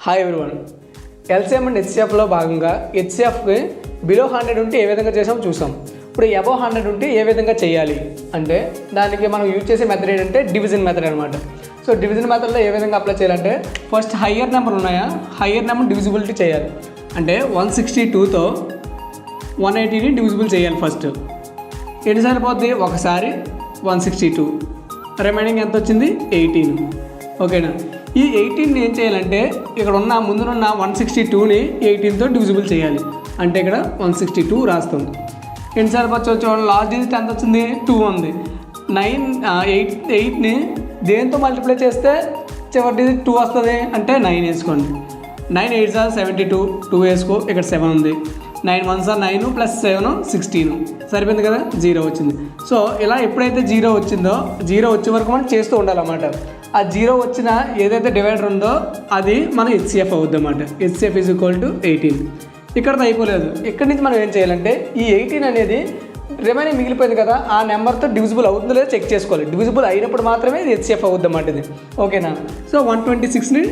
Hi everyone. LCM and హెచ్సిఎఫ్లో భాగంగా హెచ్సిఎఫ్కి below 100 ఉంటే ఏ విధంగా చేసామో చూసాం. ఇప్పుడు అబవ్ 100 ఉంటే ఏ విధంగా చేయాలి అంటే దానికి మనం యూజ్ చేసే మెథడ్ ఏంటంటే డివిజన్ మెథడ్ అనమాట. సో డివిజన్ మెథడ్లో ఏ విధంగా అప్లై చేయాలంటే ఫస్ట్ హయ్యర్ నెంబర్ ఉన్నాయా, హయ్యర్ నెంబర్ డివిజిబిలిటీ చేయాలి. అంటే 162తో 180ని డివిజిబుల్ చేయాలి. ఫస్ట్ ఎన్నిసార్లు పోద్ది, ఒకసారి 162, రిమైనింగ్ ఎంత వచ్చింది 18. ఓకేనా, ఈ 18ని ఏం చేయాలంటే ఇక్కడ ఉన్న ముందున్న 162ని 18తో డివిజిబుల్ చేయాలి. అంటే ఇక్కడ 162 రాస్తాం. ఎన్నిసార్లు వచ్చి లాస్ట్ డిజిట్ ఎంత వచ్చింది 2 ఉంది. 8ని దేంతో మల్టిప్లై చేస్తే చివరి డిజిట్ 2 వస్తుంది అంటే 9 వేసుకోండి. 9 8 are 72, 2 వేసుకో, ఇక్కడ 7 ఉంది. 9 1s are 9 + 7 16, సరిపోయింది కదా, 0 వచ్చింది. సో ఇలా ఎప్పుడైతే 0 వచ్చిందో 0 వచ్చే వరకు మనం చేస్తూ ఉండాలన్నమాట. ఆ 0 వచ్చిన ఏదైతే డివైడర్ ఉందో అది మన హెచ్సిఎఫ్ అవుద్ది అన్నమాట. HCF is equal to 18. ఇక్కడతో అయిపోలేదు. ఇక్కడి నుంచి మనం ఏం చేయాలంటే ఈ 18 అనేది రిమైనింగ్ మిగిలిపోయింది కదా, ఆ నెంబర్తో డివిజిబుల్ అవుతుందో లేదో చెక్ చేసుకోవాలి. డివిజిబుల్ అయినప్పుడు మాత్రమే ఇది హెచ్సిఎఫ్ అవుద్ది అన్నమాట ఇది. ఓకేనా, సో 126ని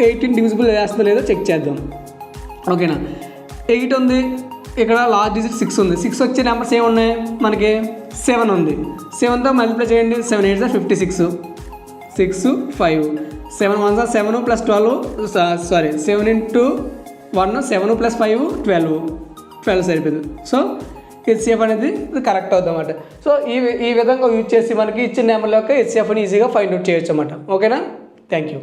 18 డివిజిబుల్ చేస్తుందో లేదో చెక్ చేద్దాం. ఓకేనా, 8 ఉంది, ఇక్కడ లాస్ట్ డిజిట్ 6 ఉంది. 6 వచ్చే నెంబర్స్ ఏమున్నాయి మనకి, 7 ఉంది. 7తో మల్టిప్లై చేయండి. 7 8 are 56, 6 5, 7 1s are 7 + 12, 7 × 1 7 + 5 12 సరిపోయింది. సో హెచ్సిఎఫ్ అనేది ఇది కరెక్ట్ అవుతుంది అన్నమాట. సో ఈ విధంగా యూజ్ చేసి మనకి ఇచ్చిన నెంబర్ల యొక్క హెచ్సిఎఫ్ని ఈజీగా ఫైండ్ అవుట్ చేయొచ్చు అన్నమాట. ఓకేనా, థ్యాంక్ యూ.